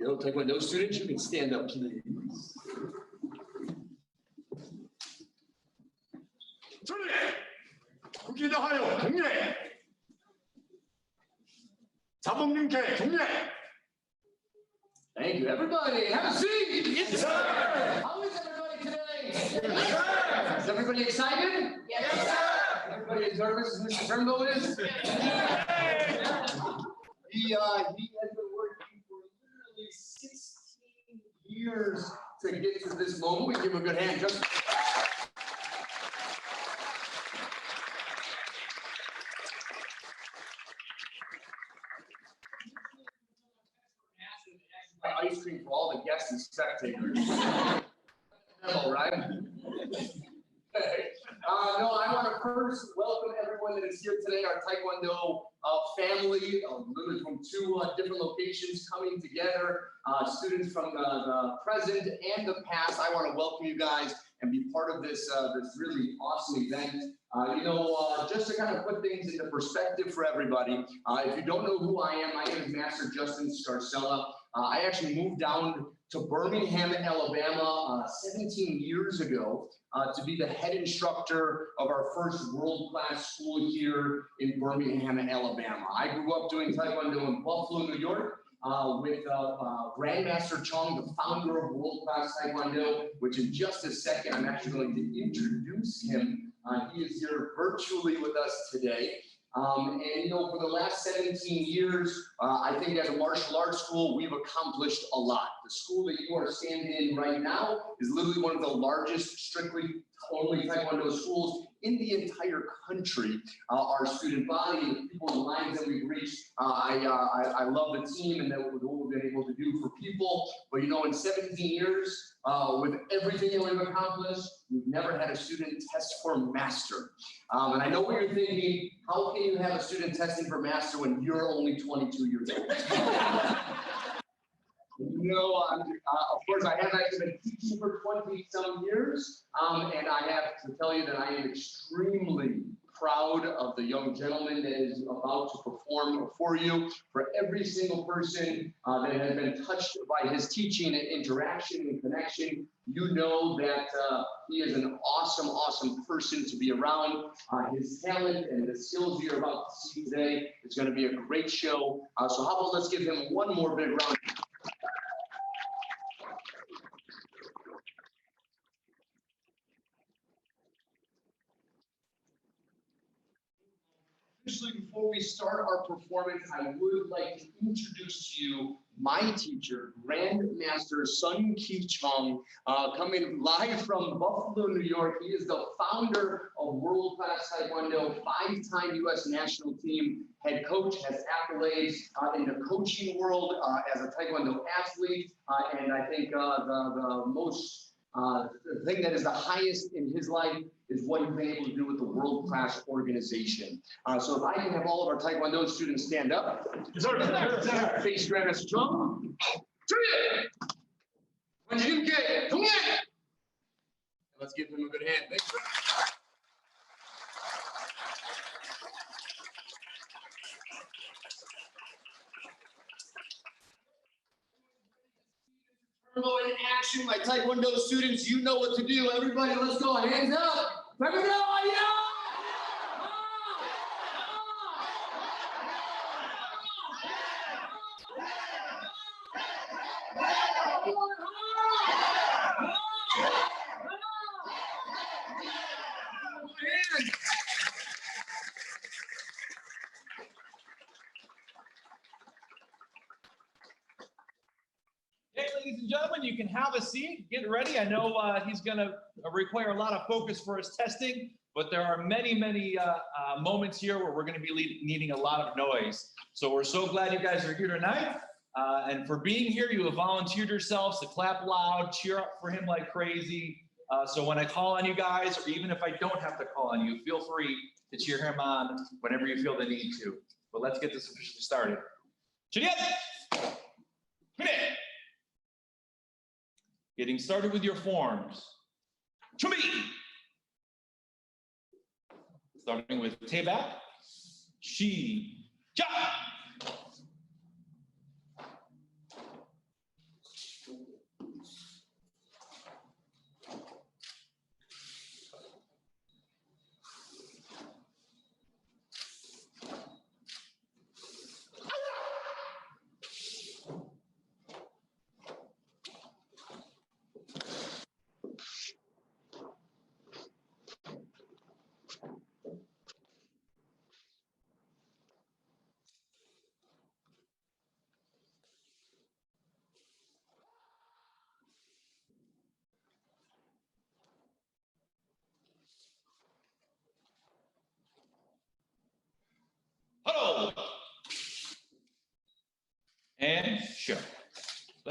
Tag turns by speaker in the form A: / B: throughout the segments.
A: Taekwondo students, you can stand up, please.
B: 국기도하여 경례. 자봉님께 경례.
A: Thank you, everybody. Have a seat.
C: Yes, sir.
A: How is everybody today? Yes, sir. Is everybody excited?
C: Yes, sir.
A: Everybody as nervous as Mr. Turnbow is? He has been working for literally 16 years to get to this moment. We give him a good hand. Just ice cream for all the guests and spectators. All right. No, I want to first welcome everyone that is here today, our Taekwondo family, literally from two different locations coming together, students from the present and the past. I want to welcome you guys and be part of this, this really awesome event. Just to kind of put things into perspective for everybody, if you don't know who I am, my name is Master Justin Scarcella. I actually moved down to Birmingham, Alabama 17 years ago to be the head instructor of our first world-class school here in Birmingham, Alabama. I grew up doing Taekwondo in Buffalo, New York with Grandmaster Chung, the founder of World Class Taekwondo, which in just a second I'm actually going to introduce him. He is here virtually with us today. For the last 17 years, I think as a martial arts school, we've accomplished a lot. The school that you are standing in right now is literally one of the largest strictly only Taekwondo schools in the entire country. Our student body, the people in the lines that we've reached, I love the team and what we've been able to do for people. But in 17 years, with everything that we've accomplished, we've never had a student test for master. And I know what you're thinking, how can you have a student testing for master when you're only 22 years old? Of course, I have actually been teaching for 20-some years, and I have to tell you that I am extremely proud of the young gentleman that is about to perform for you. For every single person that has been touched by his teaching and interaction and connection, you know that he is an awesome, awesome person to be around. His talent and the skills you're about to see today is going to be a great show. So how about let's give him one more big round. Before we start our performance, I would like to introduce to you my teacher, Grandmaster Sun Ki Chung, coming live from Buffalo, New York. He is the founder of World Class Taekwondo, 5-time U.S. national team head coach, has accolades in the coaching world as a Taekwondo athlete, and I think the thing that is the highest in his life is what he's been able to do with the world-class organization. So if I can have all of our Taekwondo students stand up. Face Grandmaster Chung. Let's give him a good hand. Thanks, in action, my Taekwondo students, you know what to do. Everybody, let's go. Hands up. Everybody, yeah!
C: Hey, ladies and gentlemen, you can have a seat. Get ready. I know he's going to require a lot of focus for his testing, but there are many, many moments here where we're going to be needing a lot of noise. So we're so glad you guys are here tonight. And for being here, you have volunteered yourselves to clap loud, cheer up for him like crazy. So when I call on you guys, or even if I don't have to call on you, feel free to cheer him on whenever you feel the need to. But let's get this officially started. Getting started with your forms. Chumi! Starting with Tebak, Shi, Ja!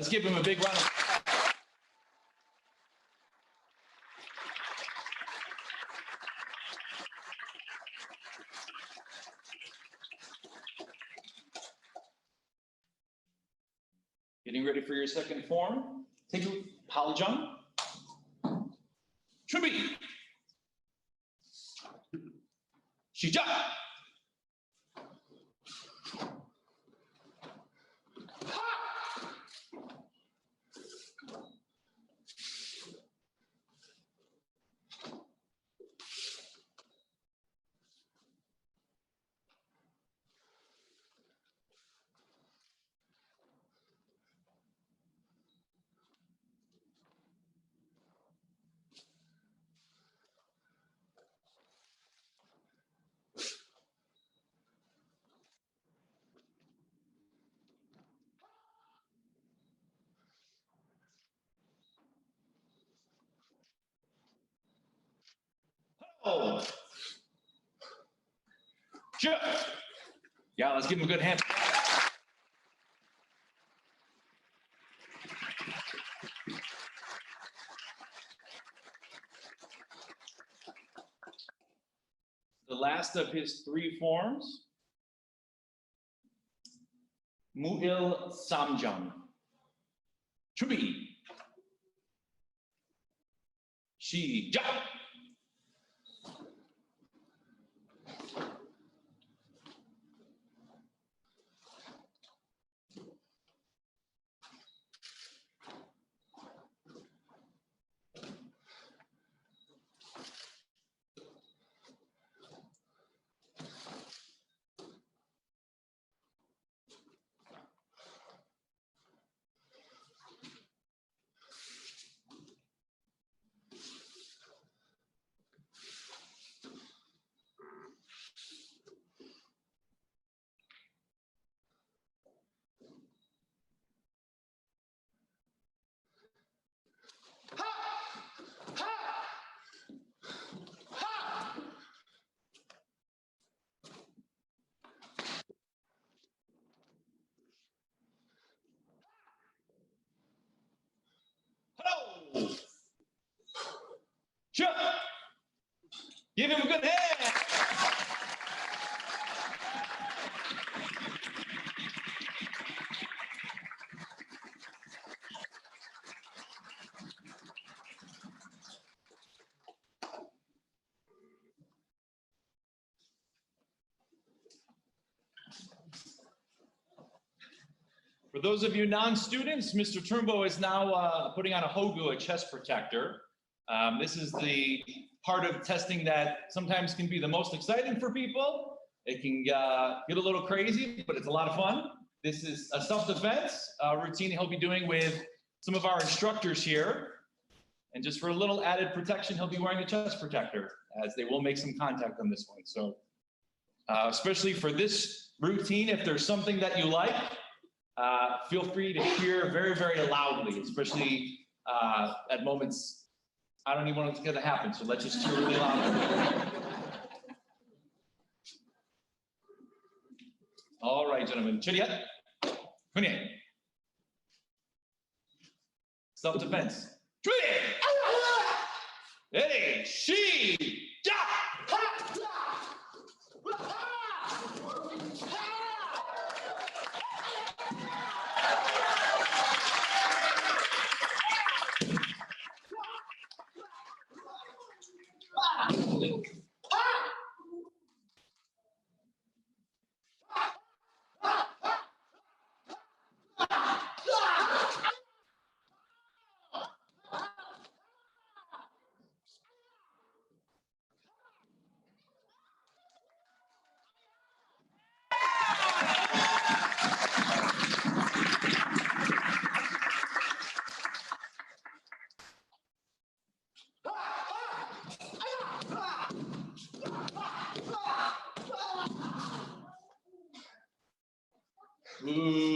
C: Let's give him a big round of applause. Getting ready for your second form. Take a Paljang. Tribi. 시작. Oh. Sure. Yeah, let's give him a good hand. The last of his three forms. Muil Samjang. Tribi. 시작. Sure. Give him a good hand. For those of you non-students, Mr. Turnbow is now putting on a hogu, a chest protector. This is the part of testing that sometimes can be the most exciting for people. It can get a little crazy, but it's a lot of fun. This is a self-defense routine he'll be doing with some of our instructors here. And just for a little added protection, he'll be wearing a chest protector, as they will make some contact on this one. So especially for this routine, if there's something that you like, feel free to cheer very, very loudly, especially at moments. I don't even want it to happen, so let's just cheer really loud. All right, gentlemen. Chiriat. Kunye. Self-defense. Hey, she. Ooh.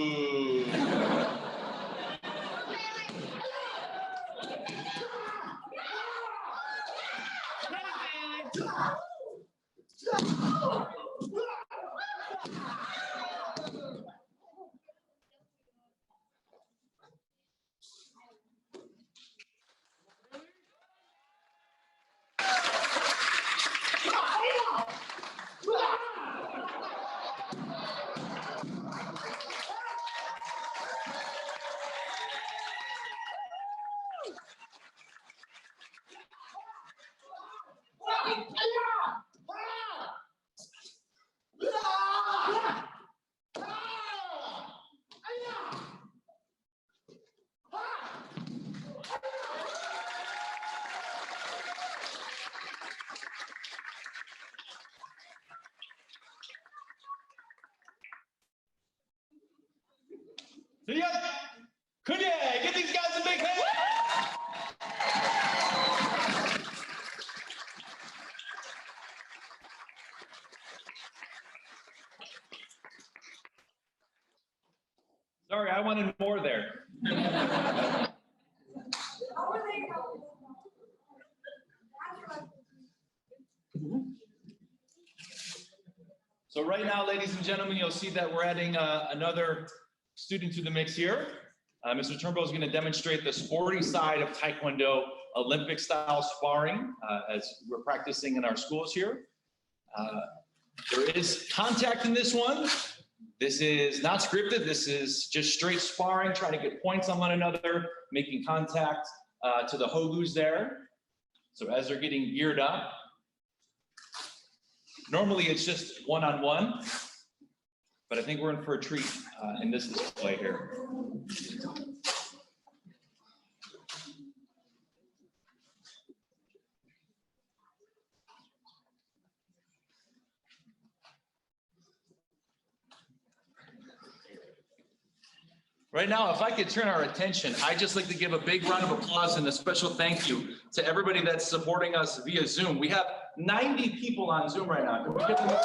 C: See ya. Kunye, give these guys a big hand. Sorry, I wanted more there. So right now, ladies and gentlemen, you'll see that we're adding another student to the mix here. Mr. Turnbow is going to demonstrate the sporty side of Taekwondo, Olympic style sparring, as we're practicing in our schools here. There is contact in this one. This is not scripted. This is just straight sparring, trying to get points on one another, making contact to the hogus there. So as they're getting geared up, normally it's just one-on-one, but I think we're in for a treat in this display here. Right now, if I could turn our attention, I'd just like to give a big round of applause and a special thank you to everybody that's supporting us via Zoom. We have 90 people on Zoom right now. Can we give them a...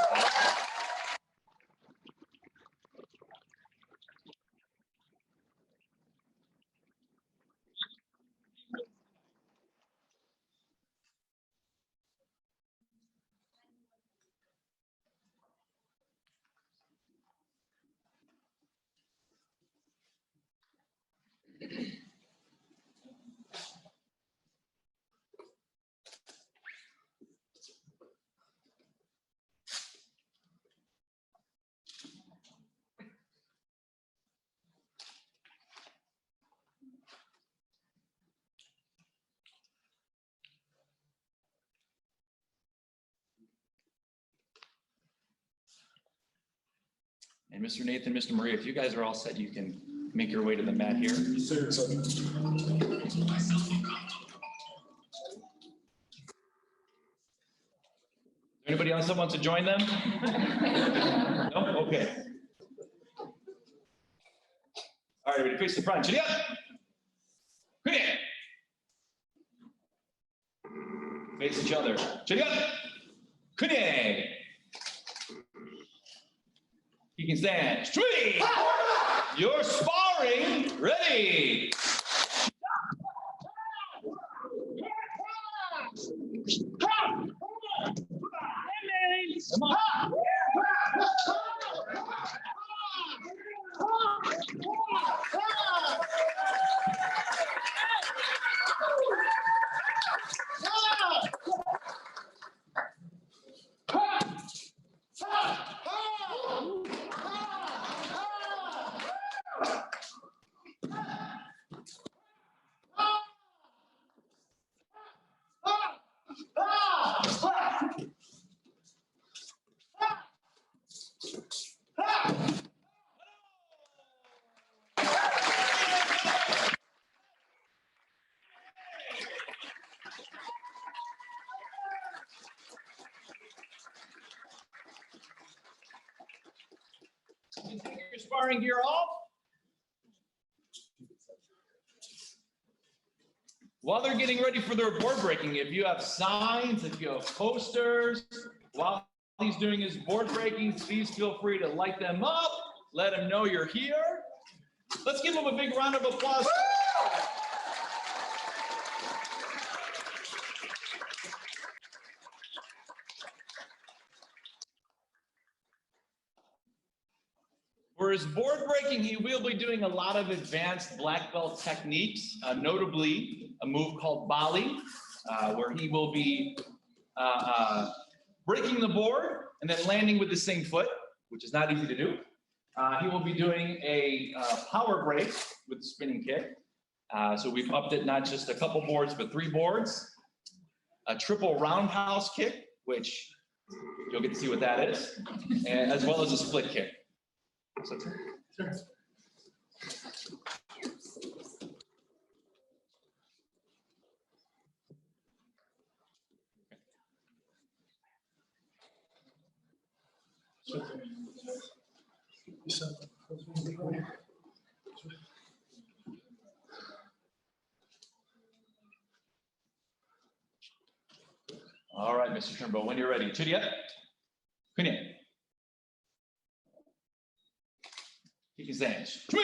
C: And Mr. Nathan, Mr. Maria, if you guys are all set, you can make your way to the mat here. Yes, sir. Anybody else that wants to join them? No? Okay. All right, everybody face the front. Chitty up. Good. Face each other. Chitty up. Good. You can stand straight. You're sparring. Ready. Come on. You take your sparring gear off. While they're getting ready for their board breaking, if you have signs, if you have posters, while he's doing his board breaking, please feel free to light them up. Let him know you're here. Let's give him a big round of applause. For his board breaking, he will be doing a lot of advanced black belt techniques, notably a move called Bali, where he will be breaking the board and then landing with the same foot, which is not easy to do. He will be doing a power break with the spinning kick. So we've upped it not just a couple boards, but 3 boards. A triple roundhouse kick, which you'll get to see what that is, and as well as a split kick. So, sure. All right, Mr. Turnbow, when you're ready. Chiriya. Kunya. Kikizange. 3.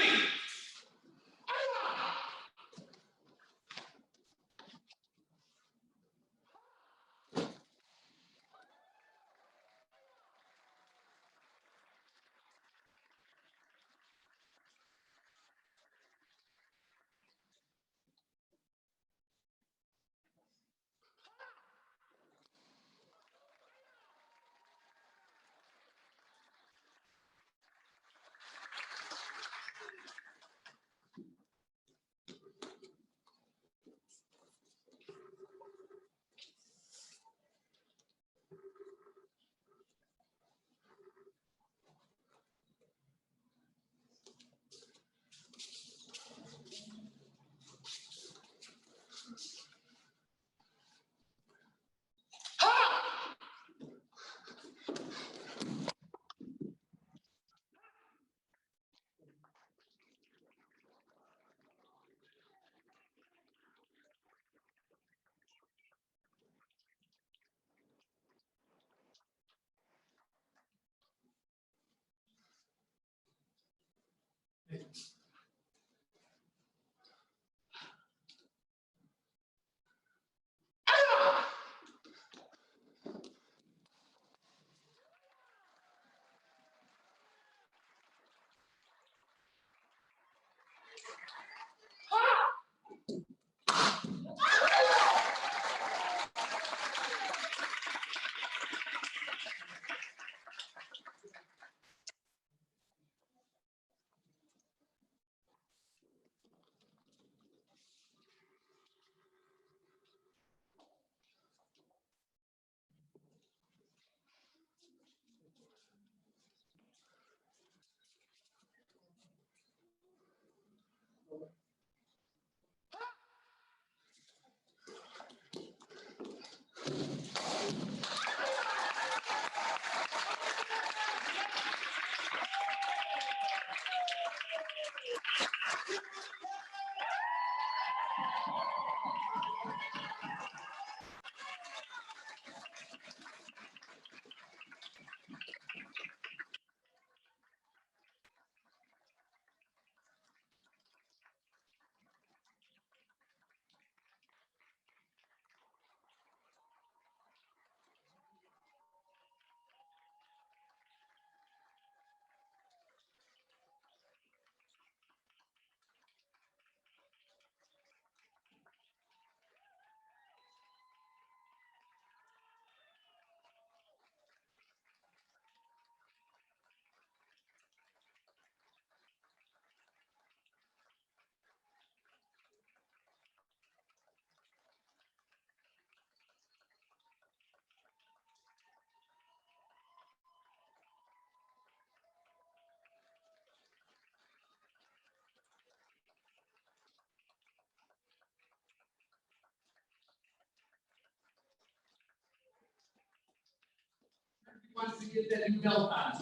A: Wants to get that new belt on.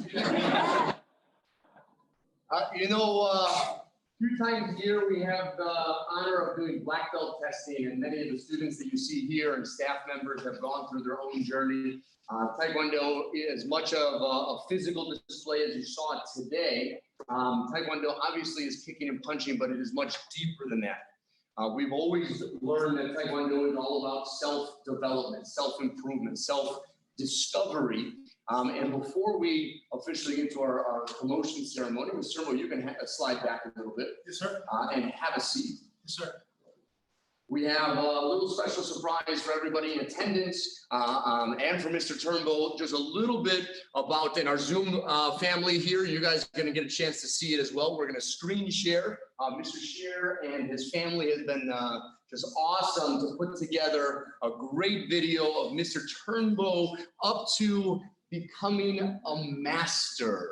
A: Two times a year we have the honor of doing black belt testing, and many of the students that you see here and staff members have gone through their own journey. Taekwondo is much of a physical display as you saw it today. Taekwondo obviously is kicking and punching, but it is much deeper than that. We've always learned that Taekwondo is all about self-development, self-improvement, self-discovery. And before we officially get to our promotion ceremony, Mr. Turnbow, you can slide back a little bit.
B: Yes, sir.
A: And have a seat.
B: Yes, sir.
A: We have a little special surprise for everybody in attendance and for Mr. Turnbow. Just a little bit about in our Zoom family here. You guys are going to get a chance to see it as well. We're going to screen share. Mr. Shear and his family has been just awesome to put together a great video of Mr. Turnbow up to becoming a master.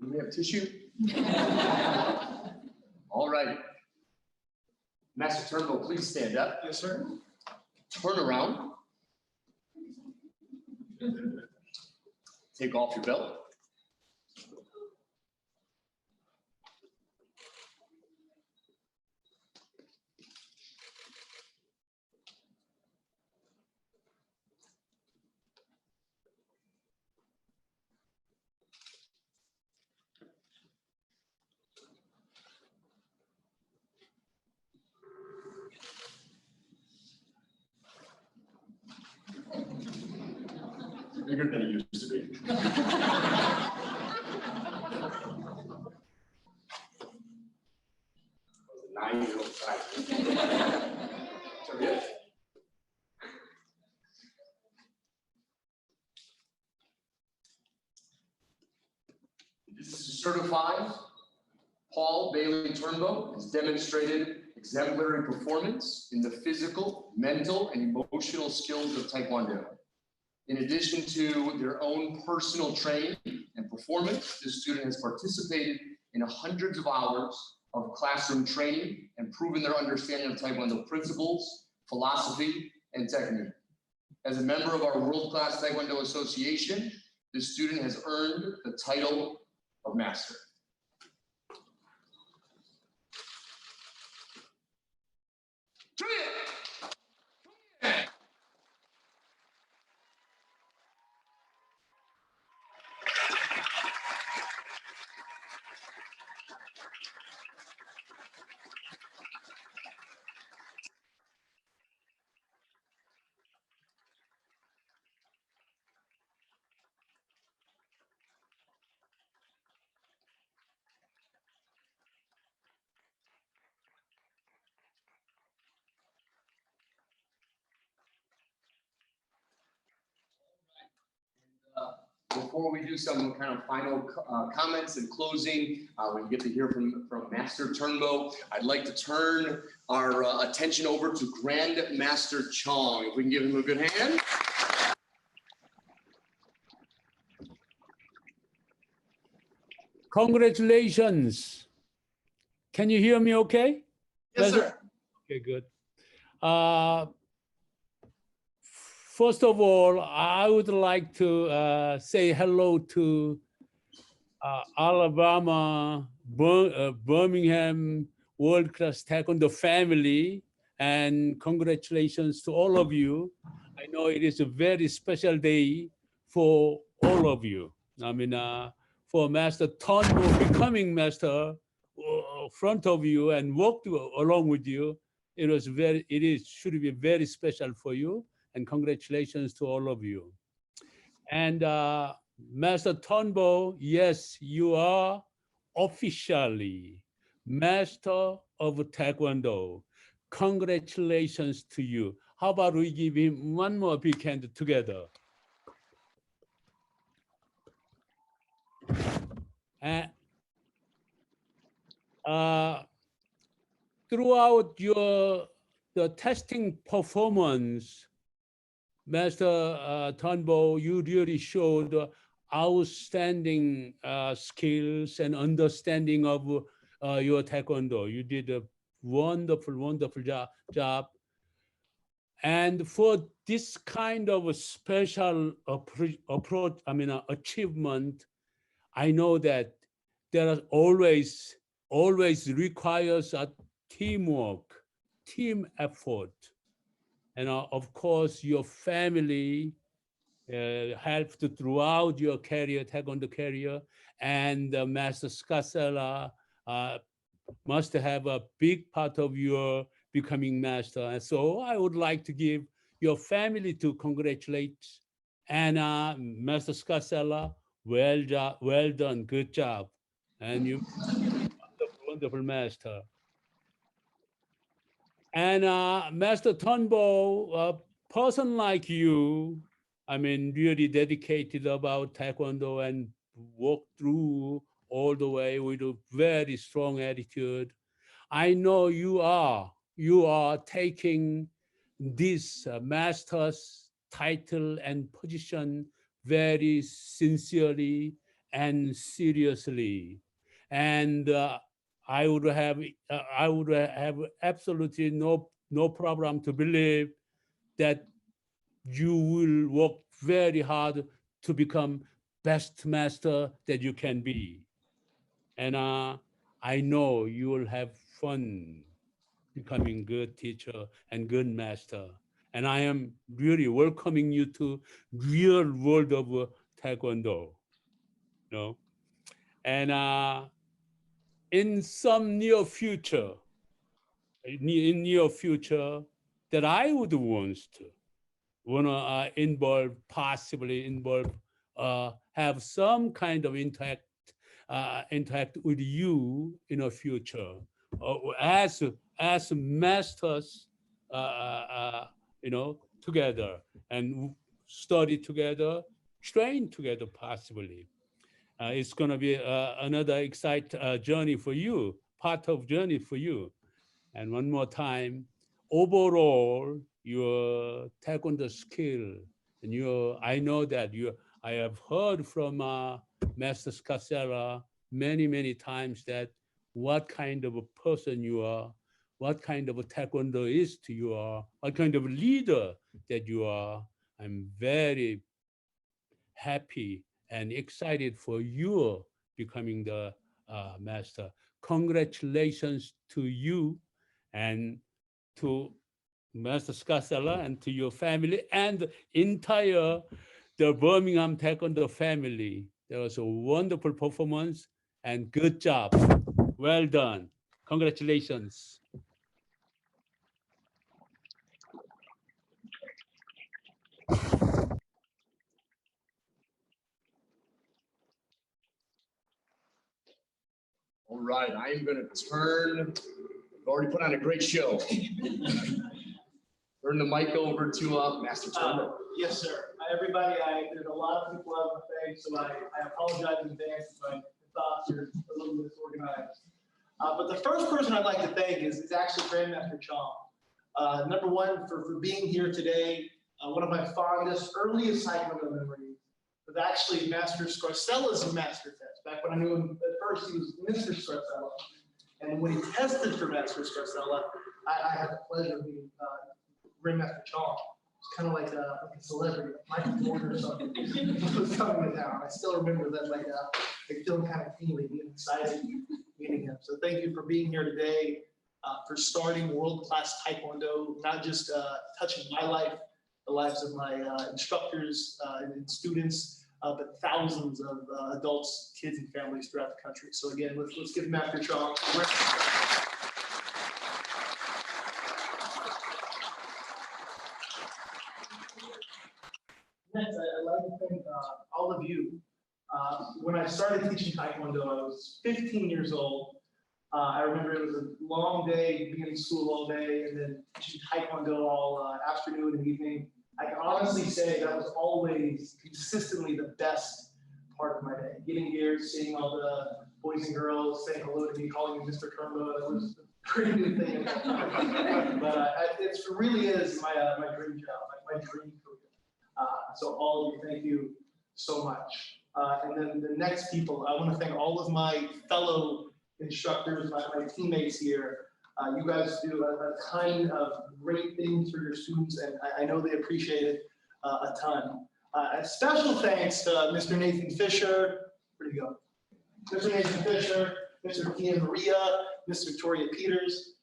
A: Do we have tissue? All right. Master Master Turnbow, please stand up.
B: Yes, sir.
A: Turn around. Take off your belt. Bigger than it used to be. Nine-year-old size. So, yeah. This is certified. Paul Bailey Turnbow has demonstrated exemplary performance in the physical, mental, and emotional skills of Taekwondo. In addition to their own personal training and performance, this student has participated in hundreds of hours of classroom training and proven their understanding of Taekwondo principles, philosophy, and technique. As a member of our World Class Taekwondo Association, this student has earned the title of Master. Before we do some kind of final comments and closing, we get to hear from Master Turnbow. I'd like to turn our attention over to Grand Master Chong. If we can give him a good hand.
D: Congratulations. Can you hear me okay?
C: Yes, sir.
D: Okay, good. First of all, I would like to say hello to Alabama, Birmingham, World Class Taekwondo family, and congratulations to all of you. I know it is a very special day for all of you. I mean, for Master Turnbow becoming Master front of you and walked along with you, should be very special for you. And congratulations to all of you. And Master Turnbow, yes, you are officially Master of Taekwondo. Congratulations to you. How about we give him one more big hand together? And throughout the testing performance, Master Turnbow, you really showed outstanding skills and understanding of your Taekwondo. You did a wonderful, wonderful job. And for this kind of a special approach, achievement, I know that there are always requires a teamwork, team effort. And of course, your family helped throughout your career, Taekwondo career, and Master Scasella must have a big part of your becoming master. And so I would like to give your family to congratulate and Master Scasella, well done, good job. And you wonderful master. And Master Turnbow, a person like you, I mean, really dedicated about Taekwondo and walked through all the way with a very strong attitude. I know you are taking this master's title and position very sincerely and seriously. And I would have absolutely no problem to believe that you will work very hard to become best master that you can be. And I know you will have fun becoming good teacher and good master. And I am really welcoming you to real world of Taekwondo. You know? And in some near future, in near future, that I would wanna possibly involve, have some kind of interact with you in the future, as masters, together and study together, train together possibly. It's going to be another exciting journey for you, part of journey for you. And one more time, overall, your taekwondo skill and I know that I have heard from Master Scarcella many times that what kind of a person you are, what kind of a taekwondoist you are, what kind of leader that you are. I'm very happy and excited for you becoming the master. Congratulations to you and to Master Scarcella and to your family and entire the Birmingham Taekwondo family. There was a wonderful performance and good job. Well done. Congratulations.
A: All right, I am going to turn. We've already put on a great show. Turn the mic over to Master Turnbow.
E: Yes, sir. Everybody, there's a lot of people out in the so I apologize in advance if my thoughts are a little disorganized. But the first person I'd like to thank is actually Grandmaster Chong. Number one, for being here today. One of my fondest, earliest Taekwondo memories was actually Master Scarcella's master test. Back when I knew him at first, he was Mr. Scarcella. And when he tested for Master Scarcella, I had the pleasure of being Grandmaster Chong. It's kind of like a celebrity, Michael Jordan or something. He was coming to town. I still remember that, like feeling kind of tingly, being excited meeting him. So thank you for being here today, for starting World Class Taekwondo, not just touching my life, the lives of my instructors and students, but thousands of adults, kids, and families throughout the country. So again, let's give Master Chong. Next, I'd like to thank all of you. When I started teaching Taekwondo, I was 15 years old. I remember it was a long day, being in school all day, and then teaching Taekwondo all afternoon and evening. I can honestly say that was always consistently the best part of my day. Getting here, seeing all the boys and girls saying hello to me, calling me Mr. Turnbow, that was a pretty good thing. But it really is my dream job, my dream career. So all of you, thank you so much. And then the next people, I want to thank all of my fellow instructors, my teammates here. You guys do a ton of great things for your students, and I know they appreciate it a ton. A special thanks to Mr. Nathan Fisher. Where'd he go? Mr. Nathan Fisher, Mr. Ian Maria, Miss Victoria Peters.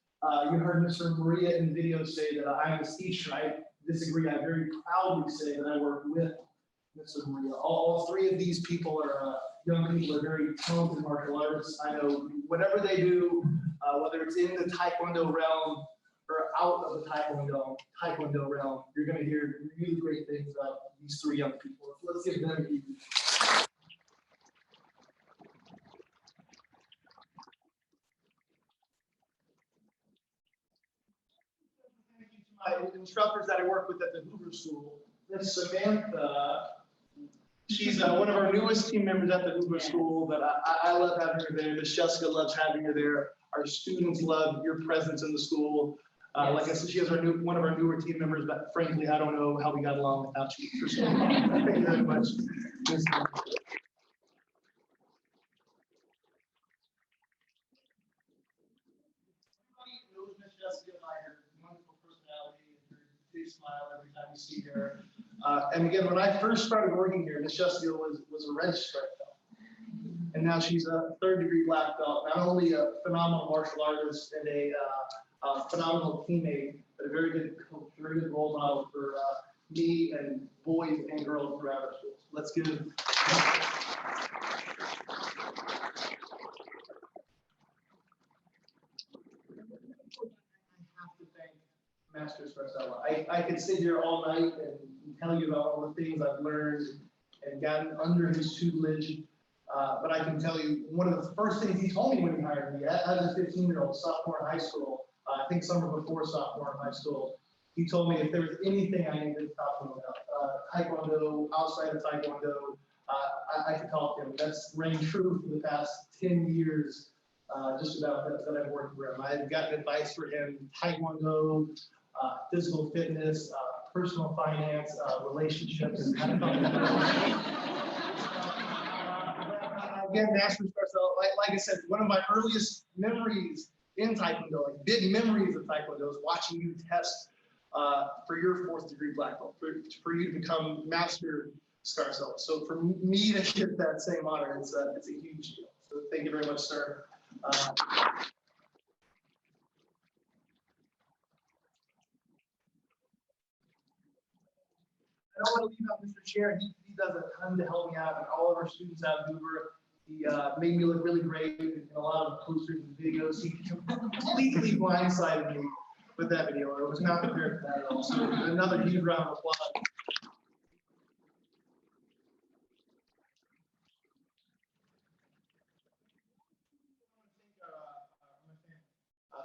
E: You heard Mr. Maria in the video say that I'm his teacher. I disagree. I very proudly say that I work with Mr. Maria. All three of these people are young people, are very talented martial artists. I know whatever they do, whether it's in the Taekwondo realm or out of the Taekwondo realm, you're going to hear really great things about these three young people. Let's give them a huge. My instructors that I work with at the Hoover School, Miss Samantha, she's one of our newest team members at the Hoover School, but I love having her there. Miss Jessica loves having her there. Our students love your presence in the school. Like I said, she is one of our newer team members, but frankly, I don't know how we got along without you for so long. Thank you very much. smile every time you see her. And again, when I first started working here, Miss Justiel was a red stripe belt. And now she's a third-degree black belt, not only a phenomenal martial artist and a phenomenal teammate, but a very good role model for me and boys and girls throughout our schools. Let's give it. Master Sparcella. I could sit here all night and tell you about all the things I've learned and gotten under his tutelage. But I can tell you one of the first things he told me when he hired me, as a 15-year-old sophomore in high school, I think summer before sophomore in high school, he told me if there was anything I needed to talk to him about, Taekwondo, outside of Taekwondo, I could talk to him. That's reigned true for the past 10 years, just about that I've worked for him. I've gotten advice for him, Taekwondo, physical fitness, personal finance, relationships. Again, Master Sparcella, like I said, one of my earliest memories in Taekwondo, like big memories of Taekwondo, is watching you test for your 4th degree black belt, for you to become Master Sparcella. So for me to get that same honor, it's a huge deal. So thank you very much, sir. I don't want to leave out Mr. Chair. He does a ton to help me out, and all of our students at Hoover. He made me look really great in a lot of posters and videos. He completely blindsided me with that video. I was not prepared for that at all. So another huge round of applause.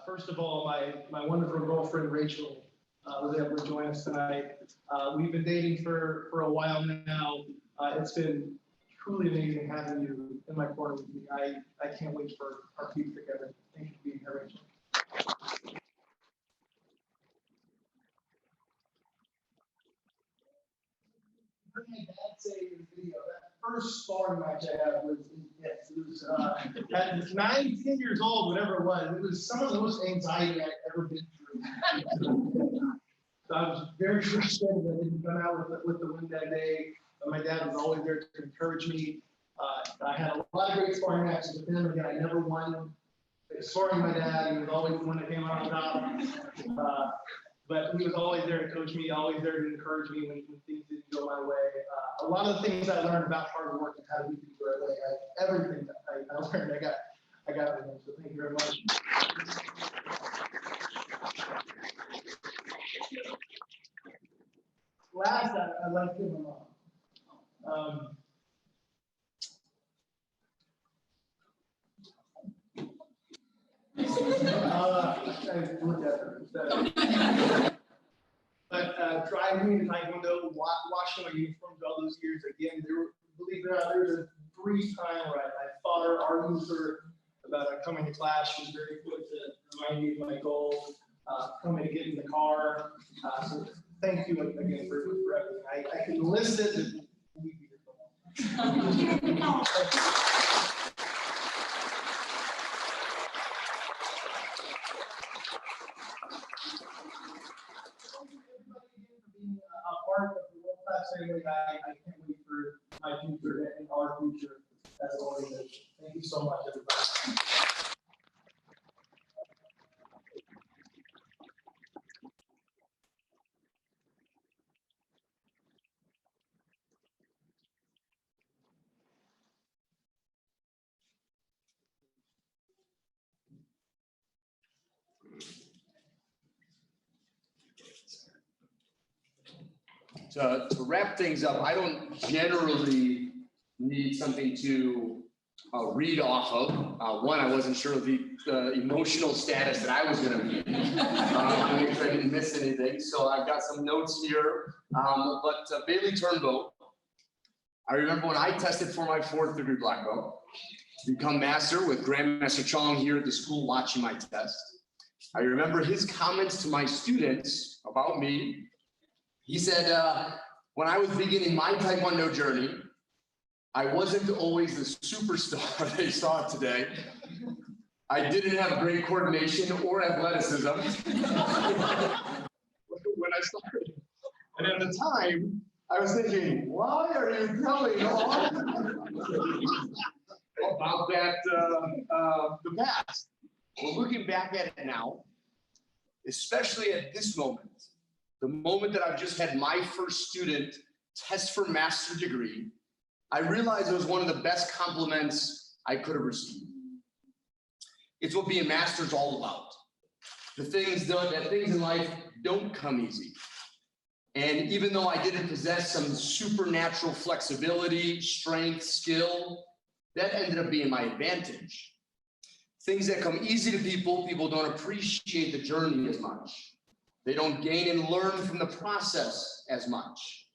E: First of all, my wonderful girlfriend, Rachel, was able to join us tonight. We've been dating for a while now. It's been truly amazing having you in my corner with me. I can't wait for our future together. Thank you for being here, Rachel. I heard my dad say in the video, that first sparring match I had was intense. It was at 9, 10 years old, whatever it was some of the most anxiety I've ever been through. So I was very frustrated that I didn't come out with the win that day. But my dad was always there to encourage me. I had a lot of great sparring matches with him. Again, I never won sparring my dad. He was always the one that came out on top. But he was always there to coach me, always there to encourage me when things didn't go my way. A lot of the things I learned about hard work and how to do things the right way, everything that I learned, I got with him. So thank you very much. Last, I'd like to give him I looked at her. But driving me to Taekwondo, washing my uniforms all those years, again, believe it or not, there was a brief time where I fought her, argued with her about coming to class. She was very quick to remind me of my goal, coming to get in the car. So thank you again for everything. I can list it. Part of the World Class family. I can't wait for my future and our future as an organization. Thank you so much, everybody.
A: To wrap things up, I don't generally need something to read off of. One, I wasn't sure of the emotional status that I was going to be in. I make sure I didn't miss anything. So I've got some notes here. But Bailey Turnbow, I remember when I tested for my 4th degree black belt, become master with Grandmaster Chong here at the school watching my test. I remember his comments to my students about me. He said, when I was beginning my Taekwondo journey, I wasn't always the superstar they saw today. I didn't have great coordination or athleticism when I started.
B: And at the time, I was thinking, why are you telling all about that, the past?
A: Well, looking back at it now, especially at this moment, the moment that I've just had my first student test for master's degree, I realized it was one of the best compliments I could have received. It's what being master is all about. The things that things in life don't come easy. And even though I didn't possess some supernatural flexibility, strength, skill, that ended up being my advantage. Things that come easy to people, people don't appreciate the journey as much. They don't gain and learn from the process as much.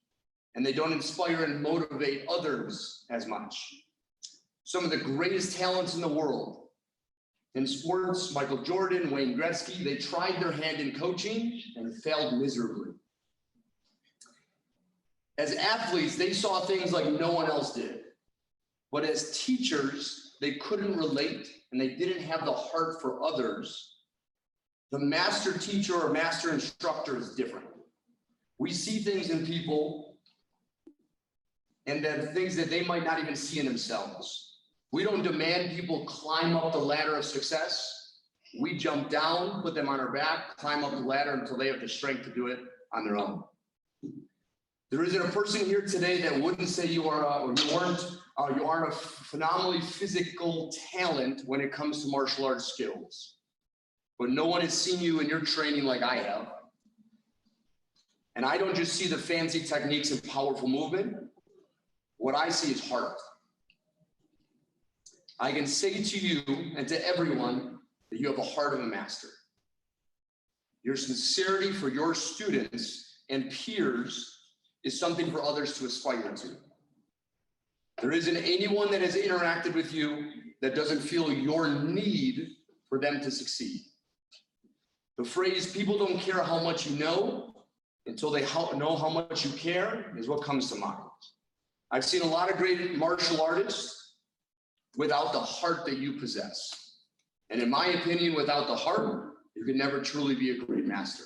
A: And they don't inspire and motivate others as much. Some of the greatest talents in the world, in sports, Michael Jordan, Wayne Gretzky, they tried their hand in coaching and failed miserably. As athletes, they saw things like no one else did. But as teachers, they couldn't relate and they didn't have the heart for others. The master teacher or master instructor is different. We see things in people and then things that they might not even see in themselves. We don't demand people climb up the ladder of success. We jump down, put them on our back, climb up the ladder until they have the strength to do it on their own. There isn't a person here today that wouldn't say you aren't a phenomenally physical talent when it comes to martial arts skills. But no one has seen you in your training like I have. And I don't just see the fancy techniques and powerful movement. What I see is heart. I can say to you and to everyone that you have a heart of a master. Your sincerity for your students and peers is something for others to aspire to. There isn't anyone that has interacted with you that doesn't feel your need for them to succeed. The phrase, people don't care how much you know until they know how much you care, is what comes to mind. I've seen a lot of great martial artists without the heart that you possess. And in my opinion, without the heart, you can never truly be a great master.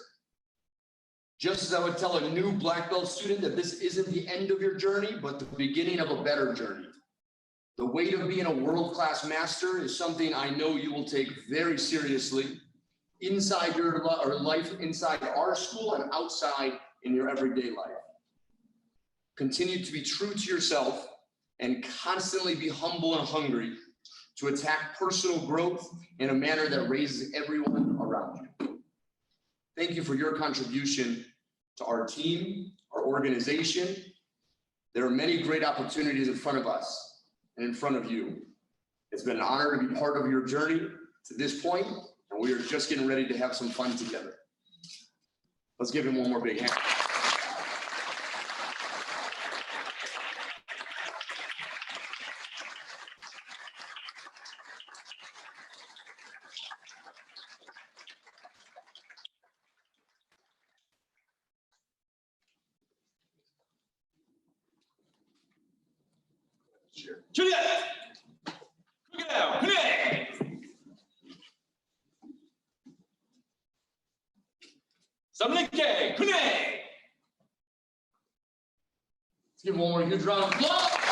A: Just as I would tell a new black belt student that this isn't the end of your journey, but the beginning of a better journey. The weight of being a world-class master is something I know you will take very seriously inside your life, inside our school and outside in your everyday life. Continue to be true to yourself and constantly be humble and hungry to attack personal growth in a manner that raises everyone around you. Thank you for your contribution to our team, our organization. There are many great opportunities in front of us and in front of you. It's been an honor to be part of your journey to this point, and we are just getting ready to have some fun together. Let's give him one more big hand.
C: Juliet! Let's
A: give one more huge round of applause.